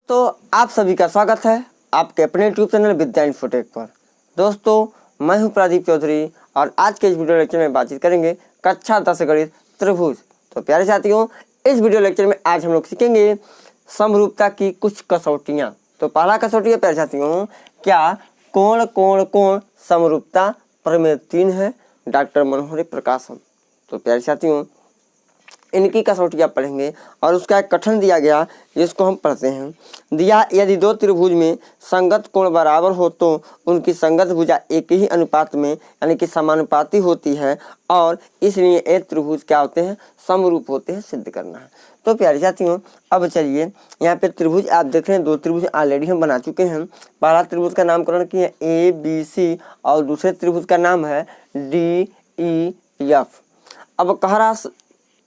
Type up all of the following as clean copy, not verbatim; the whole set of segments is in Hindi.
तो आप सभी का स्वागत है आपके अपने यूट्यूब चैनल विद्या इन्फोटेक पर। दोस्तों, मैं हूं प्रदीप चौधरी और आज के इस वीडियो लेक्चर में बातचीत करेंगे कक्षा 10 गणित त्रिभुज। तो प्यारे साथियों, इस वीडियो लेक्चर में आज हम लोग सीखेंगे समरूपता की कुछ कसौटियाँ। तो पहला कसौटी है प्यारे साथियों, क्या कोण कोण कोण समरूपता प्रमेय 3 है, डॉक्टर मनोहरी प्रकाशन। तो प्यारे साथियों, इनकी कसौटियाँ पढ़ेंगे और उसका एक कथन दिया गया जिसको हम पढ़ते हैं। दिया यदि दो त्रिभुज में संगत कोण बराबर हो तो उनकी संगत भुजा एक ही अनुपात में यानी कि समानुपाती होती है और इसलिए एक त्रिभुज क्या होते हैं, समरूप होते हैं, सिद्ध करना है। तो प्यारे साथियों, अब चलिए यहाँ पे त्रिभुज आप देख रहे हैं, दो त्रिभुज ऑलरेडी हम बना चुके हैं। पहला त्रिभुज का नामकरण किया ABC और दूसरे त्रिभुज का नाम है DEF। अब कह रहा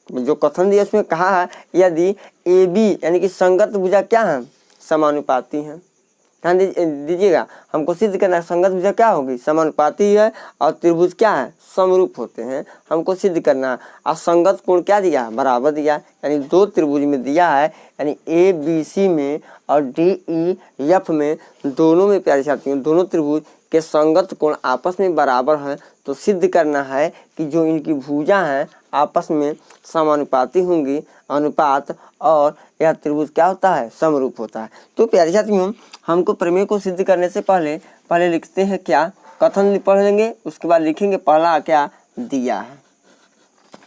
जो कथन दिया उसमें कहा है यदि AB यानी कि संगत भुजा क्या है, समानुपाती है। ध्यान दीजिएगा, हमको सिद्ध करना है संगत भुजा क्या होगी, समानुपाती है और त्रिभुज क्या है, समरूप होते हैं, हमको सिद्ध करना है। और संगत कोण क्या दिया, बराबर दिया, यानी दो त्रिभुज में दिया है, यानी ABC में और DEF में, दोनों में प्यारे साथियों दोनों त्रिभुज के संगत कोण आपस में बराबर है। तो सिद्ध करना है कि जो इनकी भुजा है आपस में समानुपाती होंगी, अनुपात, और यह त्रिभुज क्या होता है, समरूप होता है। तो प्यारे साथियों, हमको प्रमेय को सिद्ध करने से पहले लिखते हैं क्या, कथन पढ़ लेंगे, उसके बाद लिखेंगे पहला क्या दिया है,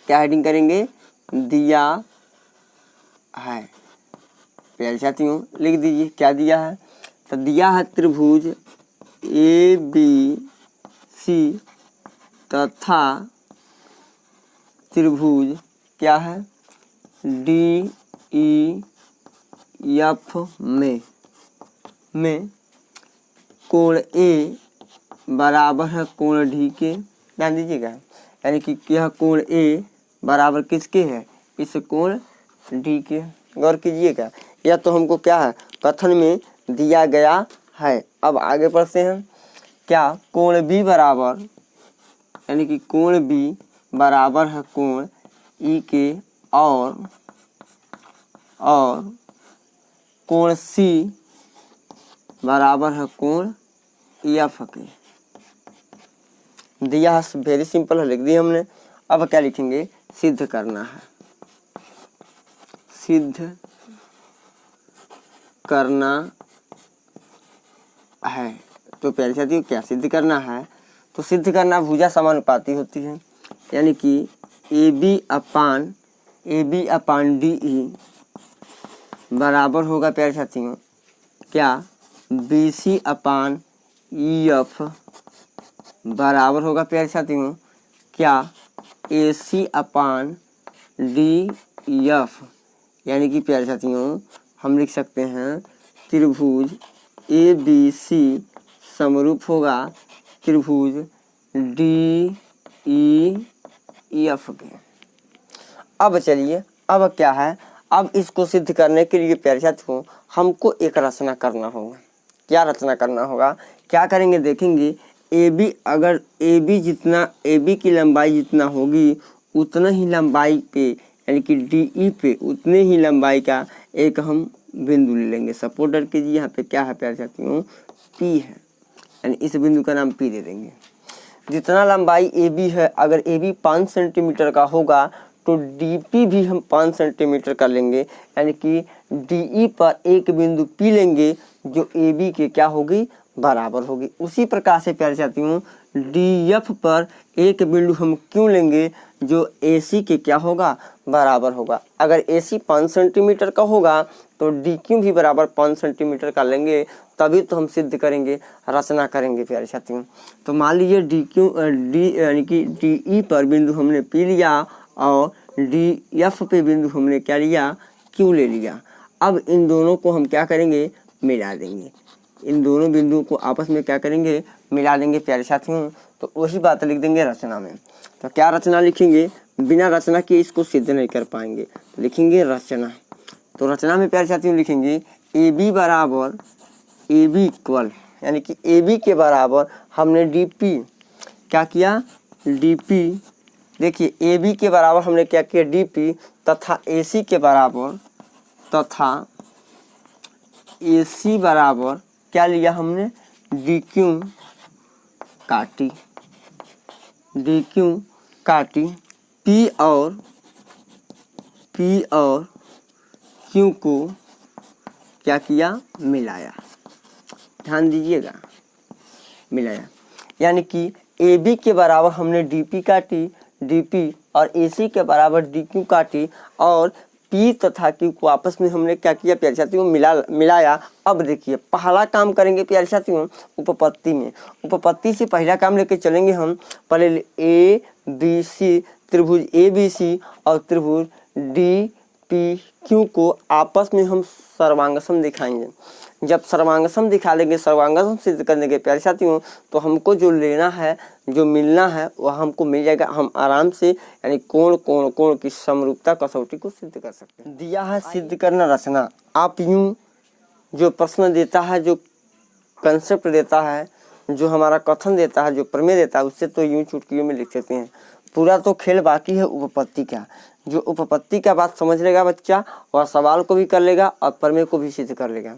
क्या हेडिंग करेंगे, दिया है। प्यारे साथियों लिख दीजिए क्या दिया है। तो दिया है त्रिभुज ABC तथा त्रिभुज क्या है DEF में कोण A बराबर है कोण D के। ध्यान दीजिएगा, यानी कि यह कोण A बराबर किसके है, इस कोण D के। गौर कीजिएगा, यह तो हमको क्या है कथन में दिया गया है। अब आगे पढ़ते हैं, क्या कोण B बराबर यानी कि कोण B बराबर है कोण E के और कोण C बराबर है कोण EF के। दिया है, वेरी सिंपल है, लिख दिया हमने। अब क्या लिखेंगे, सिद्ध करना है, सिद्ध करना है। तो प्यारे साथियों क्या सिद्ध करना है, तो सिद्ध करना भुजा समानुपाती होती है, यानी कि AB अपान DE बराबर होगा प्यारे साथियों क्या, BC अपान EF बराबर होगा प्यारे साथियों क्या, AC अपान DEF। यानी कि प्यारे साथियों हम लिख सकते हैं त्रिभुज ABC समरूप होगा त्रिभुज DEF के। अब चलिए, अब क्या है, अब इसको सिद्ध करने के लिए प्यारे साथियों हमको एक रचना करना होगा। क्या रचना करना होगा, क्या करेंगे देखेंगे। AB अगर AB की लंबाई जितना होगी उतना ही लंबाई पे यानी कि DE पे उतने ही लंबाई का एक हम बिंदु ले लेंगे। सपोर्टर कीजिए, यहाँ पे क्या है प्यारे साथियों, P है, यानी इस बिंदु का नाम P दे देंगे। जितना लंबाई AB है, अगर AB 5 सेंटीमीटर का होगा तो DP भी हम 5 सेंटीमीटर का लेंगे, यानी कि DE पर एक बिंदु P लेंगे जो AB के क्या होगी, बराबर होगी। उसी प्रकार से प्यारे साथियों DF पर एक बिंदु हम क्यों लेंगे जो AC के क्या होगा, बराबर होगा। अगर AC 5 सेंटीमीटर का होगा तो DQ भी बराबर 5 सेंटीमीटर का लेंगे, तभी तो हम सिद्ध करेंगे, रचना करेंगे प्यारे साथियों। तो मान लीजिए D यानी कि DE पर बिंदु हमने P लिया और DF पे बिंदु हमने क्या लिया, Q ले लिया। अब इन दोनों को हम क्या करेंगे, मिला देंगे। इन दोनों बिंदुओं को आपस में क्या करेंगे, मिला देंगे प्यारे साथियों। तो वही बात लिख देंगे रचना में। तो क्या रचना लिखेंगे, बिना रचना के इसको सिद्ध नहीं कर पाएंगे, तो लिखेंगे रचना। तो रचना में प्यारे साथियों लिखेंगे AB बराबर AB इक्वल यानी कि AB के बराबर हमने DP क्या किया, DP। देखिए AB के बराबर हमने क्या किया, DP, तथा AC के बराबर AC बराबर क्या लिया हमने, DQ काटी, DQ काटी, P और Q को क्या किया, मिलाया। ध्यान दीजिएगा, मिलाया, यानी कि AB के बराबर हमने DP काटी, DP और AC के बराबर DQ काटी और P तथा Q को आपस में हमने क्या किया प्यारे साथियों, मिलाया। अब देखिए पहला काम करेंगे प्यारे साथियों उपपत्ति में। उपपत्ति से पहला काम लेके चलेंगे हम, पहले ABC त्रिभुज ABC और त्रिभुज DPQ को आपस में हम सर्वांग सम दिखाएंगे। जब सर्वांग सम दिखा लेंगे, सर्वांग सम सिद्ध करने के प्यारे साथियों, तो हमको जो लेना है, जो मिलना है वह हमको मिल जाएगा। हम आराम से यानी कोण की समरूपता कसौटी को सिद्ध कर सकते हैं। दिया है सिद्ध करना रचना। आप यूं जो प्रश्न देता है, जो कंसेप्ट देता है, जो हमारा कथन देता है, जो प्रमेय देता है, उससे तो यूं चुटकियों में लिख सकते हैं। पूरा तो खेल बाकी है उपपत्ति का। जो उपपत्ति का बात समझ लेगा बच्चा, वह सवाल को भी कर लेगा और प्रमेय को भी सिद्ध कर लेगा।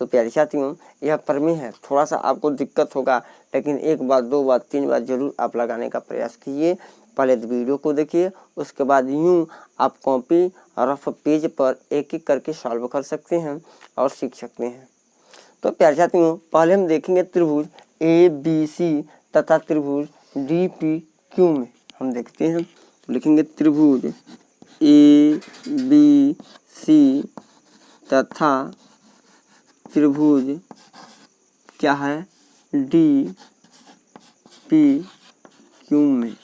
तो प्यारे साथियों यह प्रमेय है, थोड़ा सा आपको दिक्कत होगा, लेकिन एक बार, दो बार, तीन बार जरूर आप लगाने का प्रयास कीजिए। पहले तो वीडियो को देखिए, उसके बाद यूं आप कॉपी रफ पेज पर एक एक करके सॉल्व कर सकते हैं और सीख सकते हैं। तो प्यारे साथियों पहले हम देखेंगे त्रिभुज ABC तथा त्रिभुज DPQ में हम देखते हैं। लिखेंगे त्रिभुज ABC तथा त्रिभुज क्या है DPQ में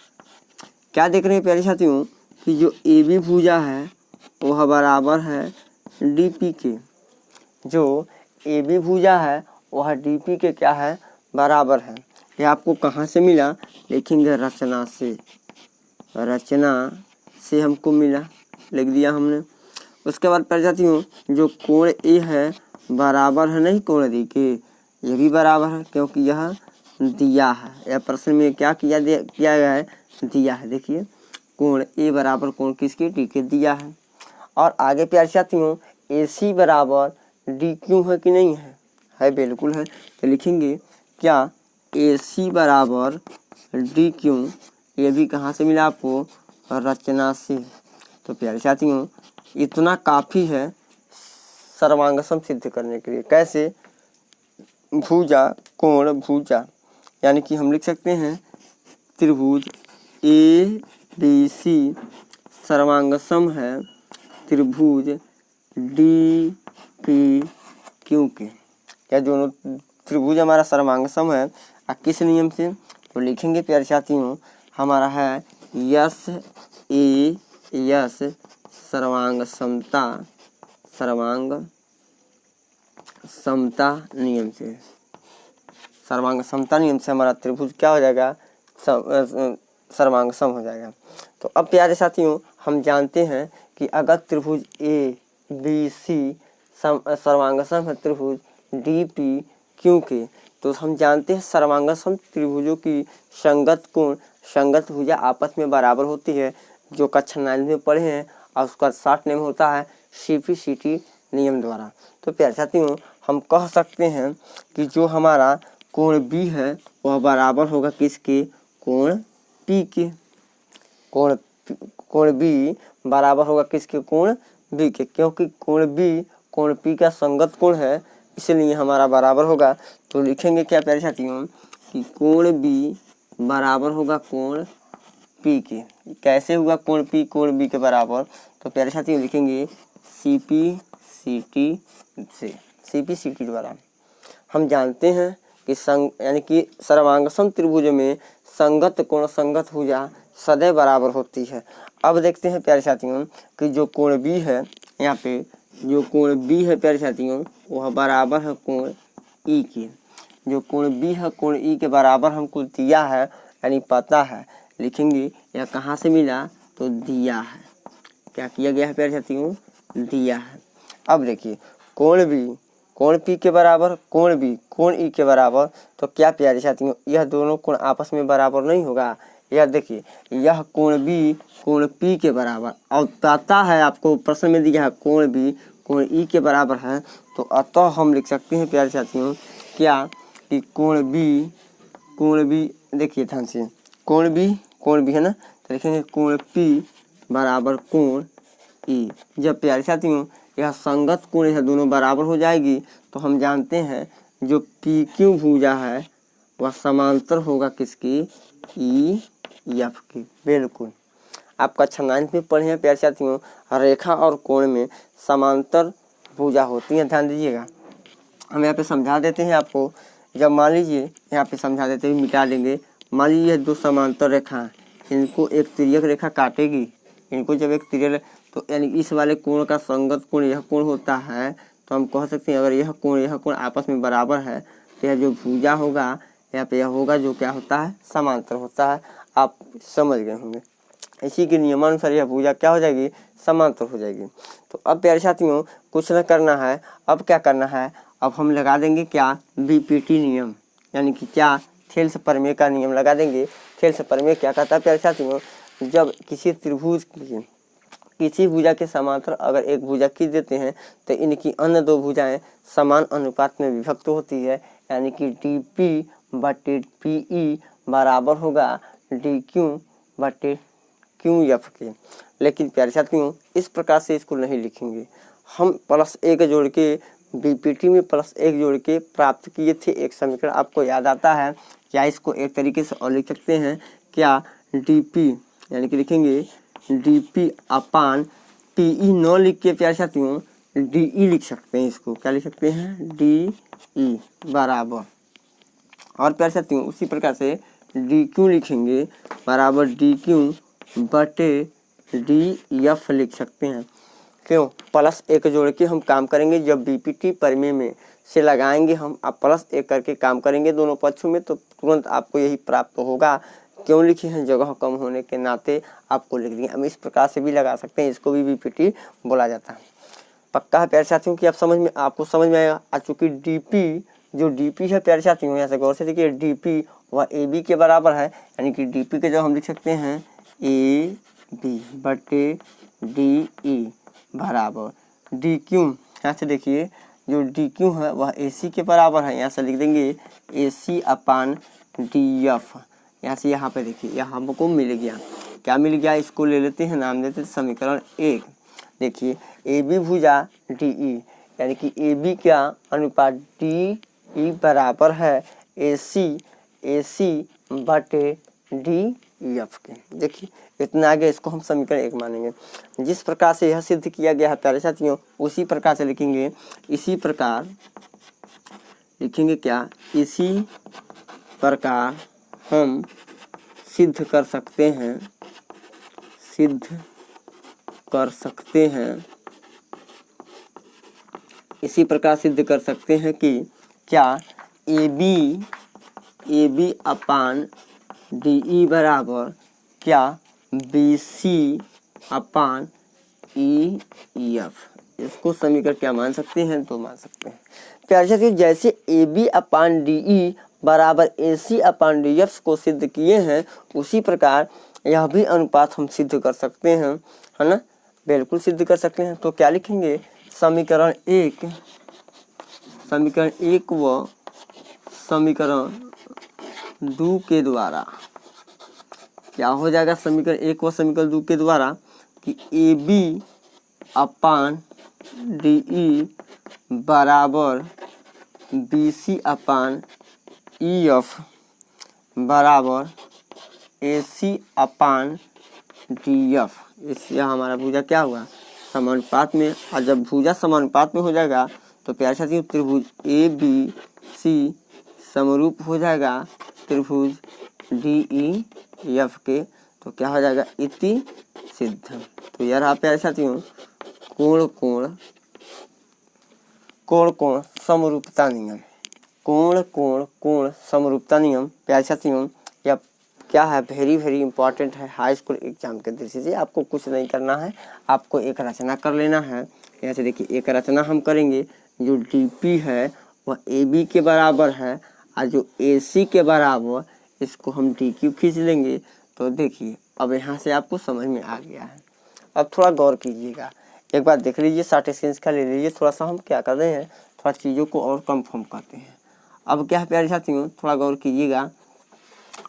क्या देख रहे हैं प्यारे साथियों कि जो AB भुजा है वह बराबर है DP के। जो AB भुजा है वह DP के क्या है, बराबर है। ये आपको कहाँ से मिला, लिखेंगे रचना से। रचना से हमको मिला, लिख दिया हमने। उसके बाद प्यारे साथियों जो कोण A है बराबर है नहीं कोण D के, ये भी बराबर है क्योंकि यह दिया है। यह प्रश्न में क्या किया गया है, दिया है। देखिए कोण A बराबर कोण किसके, D के दिया है। और आगे प्यारे साथियों AC बराबर DQ है कि नहीं है, है बिल्कुल है। तो लिखेंगे क्या AC बराबर DQ, ये भी कहाँ से मिला आपको, रचना से। तो प्यारे साथियों इतना काफ़ी है सर्वांग सम सिद्ध करने के लिए। कैसे, भुजा कोण भुजा, यानी कि हम लिख सकते हैं त्रिभुज ABC सर्वांग सम है त्रिभुज DPQ के। क्या दोनों त्रिभुज हमारा सर्वांग सम है, किस नियम से, तो लिखेंगे प्यारे साथियों हमारा है यस सर्वांग समता नियम से। सर्वांग समता नियम से हमारा त्रिभुज क्या हो जाएगा, सर्वांग सम हो जाएगा। तो अब प्यारे साथियों हम जानते हैं कि अगर त्रिभुज ABC सर्वांग सम है त्रिभुज DPQ के, तो हम जानते हैं सर्वांग सम त्रिभुजों की संगत भुजा आपस में बराबर होती है। जो कक्षा 9 में पढ़े हैं और उसका शॉर्ट नेम होता है CPCT नियम द्वारा। तो प्यारे साथियों हम कह सकते हैं कि जो हमारा कोण B है वह बराबर होगा किसके, कोण P के। कोण B बराबर होगा किसके, कोण B के, क्योंकि कोण B कोण P का संगत कोण है, इसलिए हमारा बराबर होगा। तो लिखेंगे क्या प्यारे साथियों कि कोण B बराबर होगा कोण P के। कैसे हुआ कोण P कोण B के बराबर, तो प्यारे साथियों लिखेंगे CPCT द्वारा। हम जानते हैं कि यानी कि सर्वांग सम त्रिभुज में संगत कोण संगत भुजा सदैव बराबर होती है। अब देखते हैं प्यारे साथियों कि जो कोण B है, यहाँ पे जो कोण B है प्यारे साथियों वह बराबर है कोण E के। जो कोण B है कोण E के बराबर हमको दिया है, यानी पता है। लिखेंगे यह कहाँ से मिला, तो दिया है। क्या किया गया है प्यारे साथियों, दिया है। अब देखिए कोण B कोण P के बराबर, कोण B कोण E के बराबर, तो क्या प्यारे साथियों यह दोनों कोण आपस में बराबर नहीं होगा। यह देखिए यह कोण B कोण P के बराबर, और पता है आपको प्रश्न में दिया है कोण B कोण ई के बराबर है, तो अतः हम लिख सकते हैं प्यारे साथियों क्या कि कोण बी देखिए ध्यान से, कोण बी है ना, तो लिखेंगे कोण पी बराबर कोण ई। जब प्यारे साथियों यह संगत कोण यह दोनों बराबर हो जाएगी तो हम जानते हैं जो पी क्यू भुजा है वह समांतर होगा किसकी, ई एफ की। बिल्कुल आप कक्षा 9 में पढ़े हैं प्यारे साथियों, रेखा और कोण में समांतर भुजा होती है। ध्यान दीजिएगा, हम यहाँ पे समझा देते हैं आपको। जब मान लीजिए यहाँ पे समझा देते हैं, मिटा देंगे। मान लीजिए दो समांतर रेखा हैं, इनको एक तिर्यक रेखा काटेगी, इनको जब एक तिर्यक, तो यानी इस वाले कोण का संगत कोण यह कोण होता है, तो हम कह सकते हैं अगर यह कोण आपस में बराबर है तो यह जो भुजा होगा यहाँ पे यह होगा जो क्या होता है, समांतर होता है। आप समझ गए होंगे, इसी के नियमानुसार यह भुजा क्या हो जाएगी, समांतर हो जाएगी। तो अब प्यारे साथियों कुछ न करना है, अब क्या करना है, अब हम लगा देंगे क्या, बीपीटी नियम, यानी कि क्या, थेल्स प्रमेय का नियम लगा देंगे। थेल्स प्रमेय क्या कहता है प्यारे साथियों, जब किसी त्रिभुज किसी भुजा के समांतर अगर एक भुजा खींच देते हैं तो इनकी अन्य दो भुजाएं समान अनुपात में विभक्त होती है, यानी कि डी पी बटे पी ई बराबर होगा डी क्यू बटे क्यू एफ के। लेकिन प्यारे साथियों इस प्रकार से इसको नहीं लिखेंगे, हम +1 जोड़ के बीपीटी में +1 जोड़ के प्राप्त किए थे एक समीकरण, आपको याद आता है क्या। इसको एक तरीके से और लिख सकते हैं क्या, डीपी यानी कि लिखेंगे डीपी अपान पीई न लिख के प्यारे साथियों डीई लिख सकते हैं। इसको क्या लिख सकते हैं, डीई बराबर, और प्यारे साथियों उसी प्रकार से डी क्यू लिखेंगे बराबर डी क्यू बटे डी एफ लिख सकते हैं। क्यों, +1 जोड़ के हम काम करेंगे, जब बीपीटी प्रमेय में से लगाएंगे हम, आप +1 करके काम करेंगे दोनों पक्षों में, तो तुरंत आपको यही प्राप्त होगा। क्यों लिखे हैं, जगह कम होने के नाते आपको लिख दिए। हम इस प्रकार से भी लगा सकते हैं, इसको भी बीपीटी बोला जाता है। पक्का है प्यारे साथियों कि आप आपको समझ में आएगा। आ चूँकि डीपी जो डीपी है प्यारे साथियों, यहाँ से गौर से देखिए, डीपी वह ए बी के बराबर है, यानी कि डीपी के जब हम लिख सकते हैं ए बी बटे डी ई बराबर डी क्यू। यहाँ से देखिए जो डी क्यू है वह ए सी के बराबर है, यहाँ से लिख देंगे ए सी अपान डी एफ। यहाँ से यहाँ पे देखिए यहाँ हमको मिल गया, क्या मिल गया, इसको ले लेते हैं, नाम देते हैं समीकरण 1। देखिए ए बी भुजा डी ई, यानी कि ए बी क्या अनुपात डी ई बराबर है ए सी बटे डी एफ के। देखिए इतना आगे इसको हम समीकरण 1 मानेंगे। जिस प्रकार से यह सिद्ध किया गया है प्यारे साथियों उसी प्रकार से लिखेंगे, इसी प्रकार लिखेंगे क्या, इसी प्रकार हम सिद्ध कर सकते हैं इसी प्रकार सिद्ध कर सकते हैं कि क्या, A B upon D E बराबर क्या, बी सी अपान ई एफ। इसको समीकरण क्या मान सकते हैं, तो मान सकते हैं प्यारे साथियों। जैसे A B upon D E बराबर ए सी अपान डी एफ को सिद्ध किए हैं, उसी प्रकार यह भी अनुपात हम सिद्ध कर सकते हैं, है ना, बिल्कुल सिद्ध कर सकते हैं। तो क्या लिखेंगे, समीकरण 1 व समीकरण 2 के द्वारा क्या हो जाएगा, समीकरण 1 व समीकरण 2 के द्वारा कि A B upon D E बराबर बी सी अपान ई एफ बराबर ए सी अपान डी एफ। इससे हमारा भुजा क्या हुआ, समानुपात में। और जब भुजा समानुपात में हो जाएगा तो प्यारे साथियों त्रिभुज ए बी सी समरूप हो जाएगा त्रिभुज डी ई एफ के, तो क्या हो जाएगा, इति सिद्ध। तो यह रहा प्यारे साथियों कोण समरूपता नियम, कोण समरूपता नियम। प्यारे साथियों यह क्या है, वेरी इंपॉर्टेंट है हाई स्कूल एग्जाम के दृष्टि से। आपको कुछ नहीं करना है, आपको एक रचना कर लेना है। यहाँ से देखिए एक रचना हम करेंगे, जो डीपी है वह ए बी के बराबर है और जो ए सी के बराबर, इसको हम डी क्यू खींच लेंगे। तो देखिए अब यहाँ से आपको समझ में आ गया है। अब थोड़ा गौर कीजिएगा, एक बार देख लीजिए, 60 सेकंड का ले लीजिए। थोड़ा सा हम क्या कर रहे हैं, थोड़ा चीज़ों को और कंफर्म करते हैं। अब क्या है प्यारे साथियों, थोड़ा गौर कीजिएगा।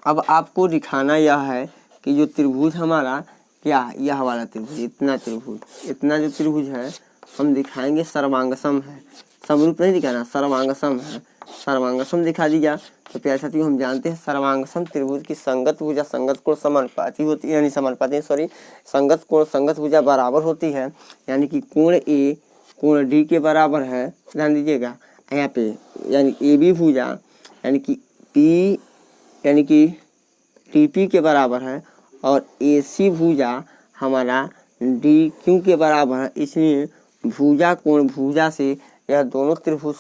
अब आपको दिखाना यह है कि जो त्रिभुज हमारा क्या, यह वाला त्रिभुज, इतना जो त्रिभुज है हम दिखाएंगे सर्वांगसम है, समरूप नहीं दिखाना, सर्वांगसम है। सर्वांगसम दिखा दिया तो प्यारे साथियों हम जानते हैं सर्वांगसम त्रिभुज की संगत भुजा संगत कोण समानुपाती होती है, यानी समानुपाती सॉरी संगत कोण संगत भुजा बराबर होती है, यानी कि कोण ए कोण डी के बराबर है। ध्यान दीजिएगा यहाँ पे, यानी ए बी भुजा यानी कि पी यानी कि टी पी के बराबर है और ए सी भुजा हमारा डी क्यू के बराबर है। इसलिए भुजा कोण भुजा से यह दोनों त्रिभुज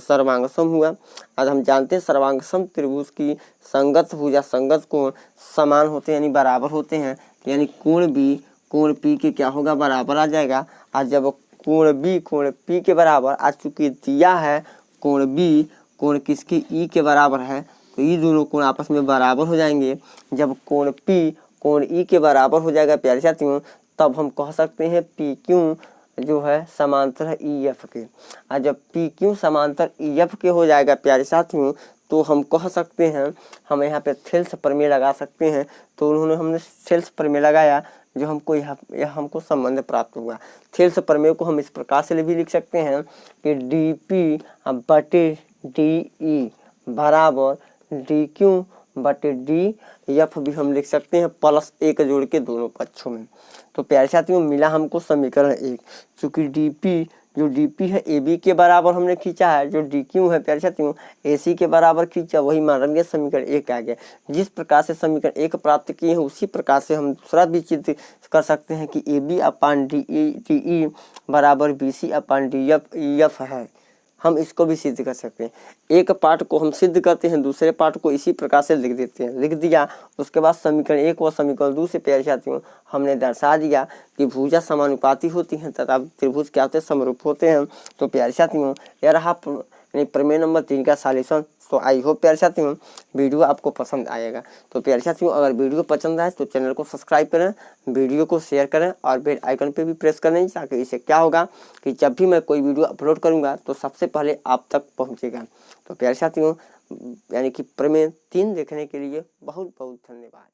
सर्वांगसम हुआ। आज हम जानते हैं सर्वांगसम त्रिभुज की संगत भुजा संगत कोण समान होते हैं, यानी बराबर होते हैं, यानी कोण बी कोण पी के क्या होगा, बराबर आ जाएगा। आज जब कोण बी कोण पी के बराबर आ चुकी दिया है, कोण बी कोण किसकी ई के बराबर है, तो ये दोनों कोण आपस में बराबर हो जाएंगे। जब कोण पी कोण ई के बराबर हो जाएगा प्यारे साथियों, तब हम कह सकते हैं पी क्यू जो है समांतर है ई एफ के। और जब पी क्यू समांतर ई एफ के हो जाएगा प्यारे साथियों, तो हम कह सकते हैं, हम यहाँ पे थेल्स प्रमेय लगा सकते हैं। तो हमने थेल्स प्रमेय लगाया, जो हमको यह हमको संबंध प्राप्त हुआ। थेल्स प्रमेय को हम इस प्रकार से भी लिख सकते हैं कि डी पी बटे डी ई बराबर डी क्यू बटे डी एफ भी हम लिख सकते हैं, प्लस एक जोड़ के दोनों पक्षों में। तो प्यारे साथियों मिला हमको समीकरण 1, चूंकि डीपी जो डीपी है ए बी के बराबर हमने खींचा है, जो डी क्यू है प्यारे साथियों ए सी के बराबर खींचा, वही मान गया समीकरण 1 आ गया। जिस प्रकार से समीकरण 1 प्राप्त किए हैं उसी प्रकार से हम दूसरा भी चित्र कर सकते हैं कि A B upon D E बराबर बी सी अपान डी एफ है। हम इसको भी सिद्ध कर सकते हैं। एक पार्ट को हम सिद्ध करते हैं, दूसरे पार्ट को इसी प्रकार से लिख देते हैं। लिख दिया उसके बाद समीकरण 1 व समीकरण 2 से प्यारे साथियों हमने दर्शा दिया कि भुजा समानुपाती होती हैं तथा त्रिभुज क्या होते हैं, समरूप होते हैं। तो प्यारे साथियों यह रहा प्रमेय नंबर 3 का सॉल्यूशन। तो आई होप प्यारे साथियों वीडियो आपको पसंद आएगा। तो प्यारे साथियों अगर वीडियो पसंद आए तो चैनल को सब्सक्राइब करें, वीडियो को शेयर करें और बेल आइकन पे भी प्रेस करें, ताकि इससे क्या होगा कि जब भी मैं कोई वीडियो अपलोड करूंगा तो सबसे पहले आप तक पहुंचेगा। तो प्यारे साथियों यानी कि प्रमेय 3 देखने के लिए बहुत बहुत धन्यवाद।